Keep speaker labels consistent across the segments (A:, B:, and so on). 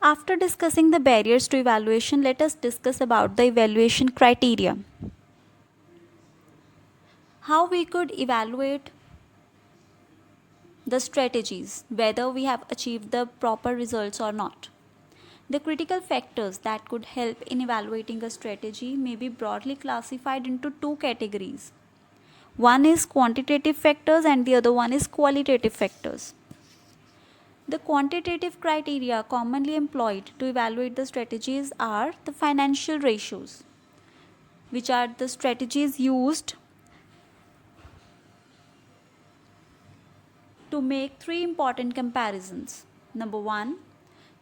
A: After discussing the barriers to evaluation, let us discuss about the evaluation criteria. How we could evaluate the strategies, whether we have achieved the proper results or not. The critical factors that could help in evaluating a strategy may be broadly classified into two categories. One is quantitative factors and the other one is qualitative factors. The quantitative criteria commonly employed to evaluate the strategies are the financial ratios, which are the strategies used to make three important comparisons. Number one,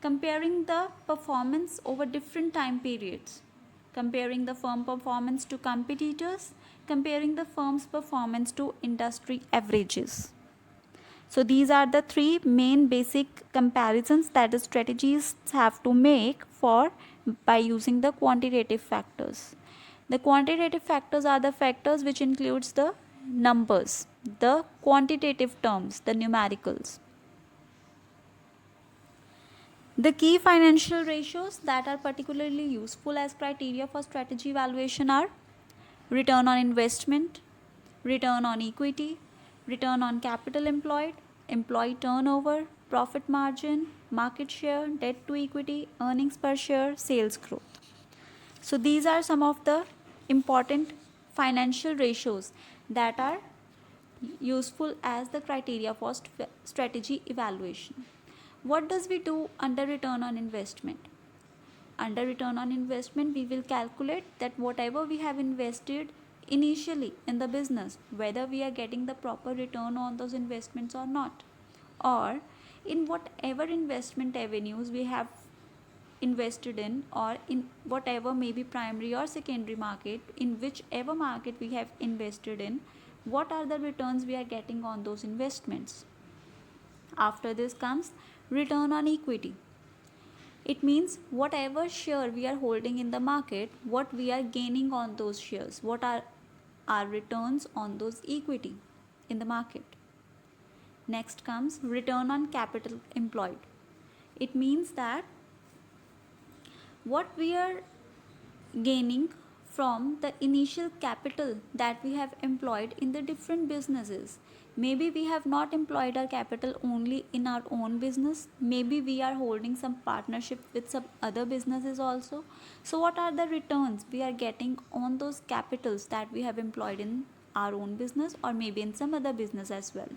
A: comparing the performance over different time periods, comparing the firm performance to competitors, comparing the firm's performance to industry averages. So these are the three main basic comparisons that the strategists have to make for by using the quantitative factors. The quantitative factors are the factors which includes the numbers, the quantitative terms, the numericals. The key financial ratios that are particularly useful as criteria for strategy evaluation are return on investment, return on equity, return on capital employed, employee turnover, profit margin, market share, debt to equity, earnings per share, sales growth. So these are some of the important financial ratios that are useful as the criteria for strategy evaluation. What does we do under return on investment? Under return on investment, we will calculate that whatever we have invested initially in the business, whether we are getting the proper return on those investments or not, or in whatever investment avenues we have invested in, or in whatever may be primary or secondary market, in whichever market we have invested in, what are the returns we are getting on those investments. After this comes return on equity. It means whatever share we are holding in the market, what we are gaining on those shares, what are our returns on those equity in the market. Next comes return on capital employed. It means that what we are gaining from the initial capital that we have employed in the different businesses. Maybe we have not employed our capital only in our own business. Maybe we are holding some partnership with some other businesses also. So what are the returns we are getting on those capitals that we have employed in our own business or maybe in some other business as well.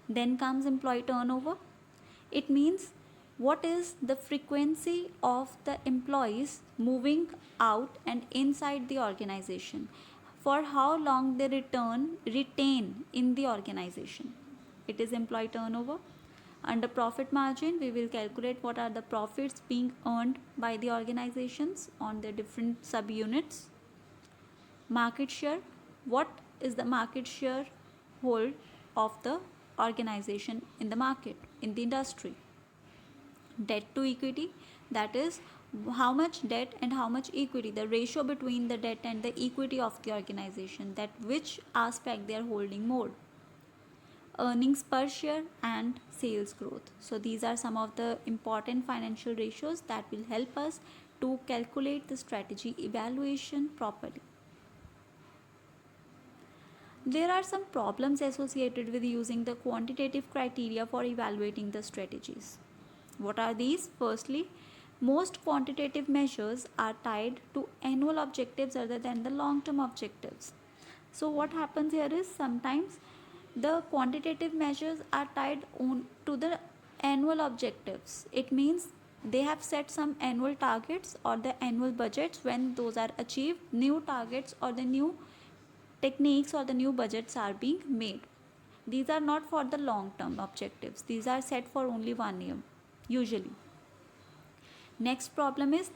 A: Then comes employee turnover. It means what is the frequency of the employees moving out and inside the organization, for how long they retain in the organization. It is employee turnover. Under profit margin, we will calculate what are the profits being earned by the organizations on the different subunits. Market share, what is the market share hold of the organization in the market, in the industry. Debt to equity, that is how much debt and how much equity, the ratio between the debt and the equity of the organization, that which aspect they are holding more. Earnings per share and sales growth. So these are some of the important financial ratios that will help us to calculate the strategy evaluation properly. There are some problems associated with using the quantitative criteria for evaluating the strategies. What are these? Firstly, most quantitative measures are tied to annual objectives other than the long-term objectives. So what happens here is sometimes the quantitative measures are tied on to the annual objectives. It means they have set some annual targets or the annual budgets. When those are achieved, new targets or the new techniques or the new budgets are being made. These are not for the long-term objectives. These are set for only 1 year usually. Next problem is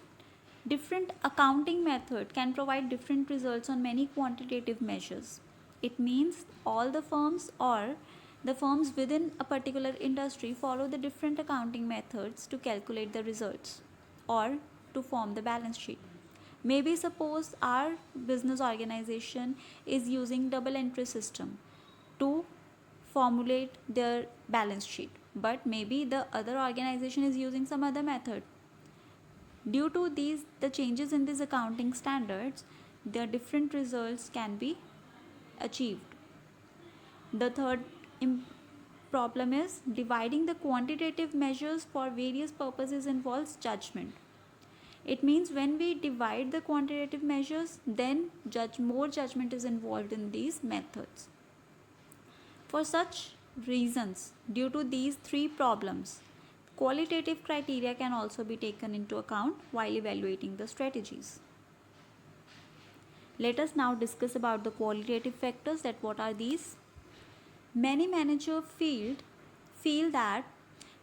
A: different accounting method can provide different results on many quantitative measures. It means all the firms or the firms within a particular industry follow the different accounting methods to calculate the results or to form the balance sheet. Maybe suppose our business organization is using double entry system to formulate their balance sheet. but maybe the other organization is using some other method. Due to the changes in these accounting standards, the different results can be achieved. The third problem is dividing the quantitative measures for various purposes involves judgment. It means when we divide the quantitative measures, then more judgment is involved in these methods. For such reasons, due to these three problems, qualitative criteria can also be taken into account while evaluating the strategies. Let us now discuss about the qualitative factors. That what are these? Many managers feel that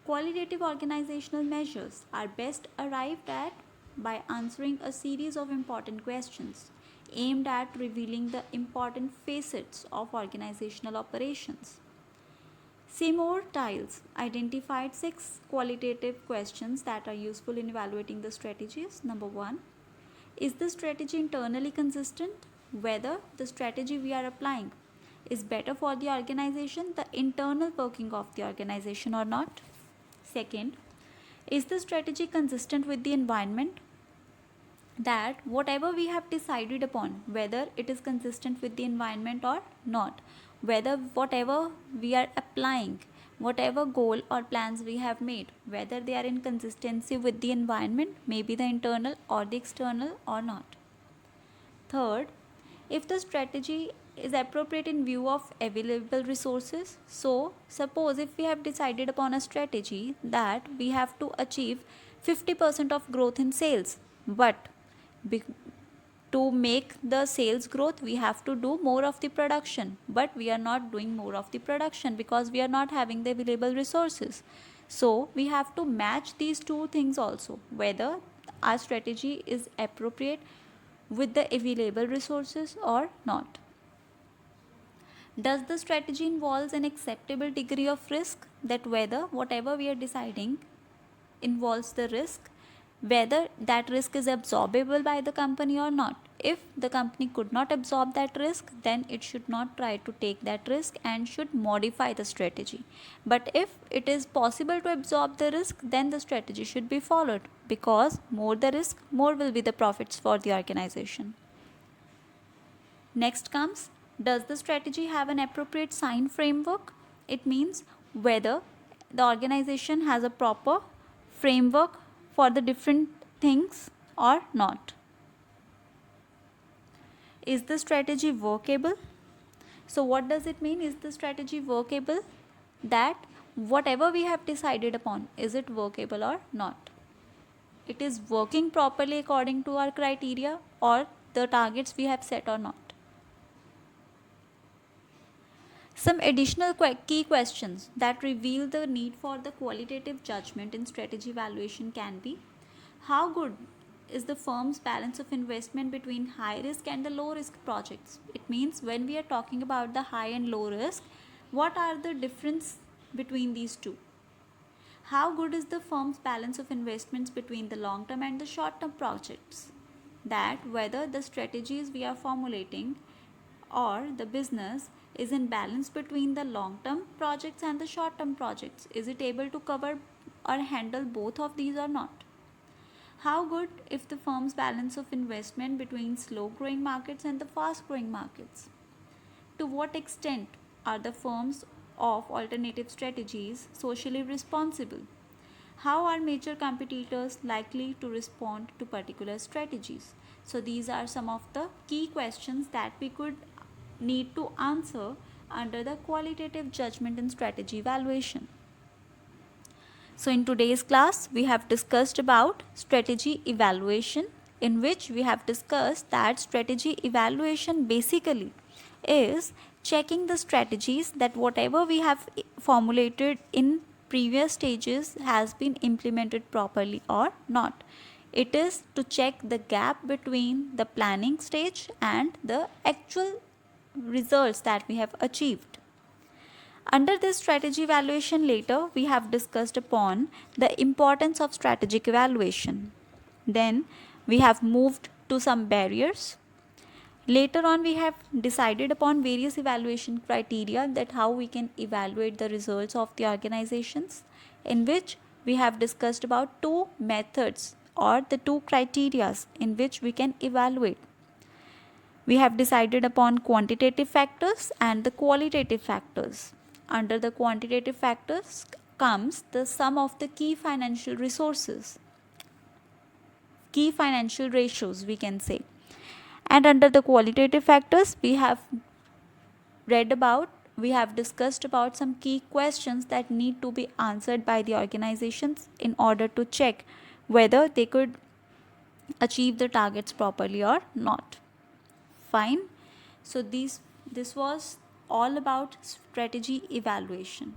A: qualitative organizational measures are best arrived at by answering a series of important questions aimed at revealing the important facets of organizational operations. Seymour Tiles identified 6 qualitative questions that are useful in evaluating the strategies. Number 1, is the strategy internally consistent? Whether the strategy we are applying is better for the organization, the internal working of the organization or not. Second, is the strategy consistent with the environment? That whatever we have decided upon, whether it is consistent with the environment or not, whether whatever we are applying, whatever goal or plans we have made, whether they are in consistency with the environment, maybe the internal or the external or not. Third, if the strategy is appropriate in view of available resources. So suppose if we have decided upon a strategy that we have to achieve 50% of growth in sales, but to make the sales growth we have to do more of the production, but we are not doing more of the production because we are not having the available resources. So we have to match these two things also, whether our strategy is appropriate with the available resources or not. Does the strategy involves an acceptable degree of risk? That whether whatever we are deciding involves the risk, whether that risk is absorbable by the company or not. If the company could not absorb that risk, then it should not try to take that risk and should modify the strategy. But if it is possible to absorb the risk, then the strategy should be followed, because more the risk, more will be the profits for the organization. Next comes, does the strategy have an appropriate sign framework? It means whether the organization has a proper framework for the different things or not. Is the strategy workable? So what does it mean? Is the strategy workable? That whatever we have decided upon, is it workable or not? It is working properly according to our criteria or the targets we have set or not. Some additional key questions that reveal the need for the qualitative judgment in strategy evaluation can be: how good is the firm's balance of investment between high risk and the low risk projects? It means when we are talking about the high and low risk, what are the difference between these two? How good is the firm's balance of investments between the long term and the short term projects? That whether the strategies we are formulating or the business is in balance between the long-term projects and the short-term projects. Is it able to cover or handle both of these or not? How good if the firm's balance of investment between slow-growing markets and the fast-growing markets? To what extent are the firms of alternative strategies socially responsible? How are major competitors likely to respond to particular strategies? So these are some of the key questions that we could need to answer under the qualitative judgment and strategy evaluation. So in today's class, we have discussed about strategy evaluation, in which we have discussed that strategy evaluation basically is checking the strategies that whatever we have formulated in previous stages has been implemented properly or not. It is to check the gap between the planning stage and the actual results that we have achieved. Under this strategy evaluation later, we have discussed upon the importance of strategic evaluation. Then we have moved to some barriers. Later on, we have decided upon various evaluation criteria, that how we can evaluate the results of the organizations, in which we have discussed about two methods or the two criterias in which we can evaluate. We have decided upon quantitative factors and the qualitative factors. Under the quantitative factors comes the sum of the key financial resources, key financial ratios, we can say. And under the qualitative factors, we have discussed about some key questions that need to be answered by the organizations in order to check whether they could achieve the targets properly or not. Fine. So this was all about strategy evaluation.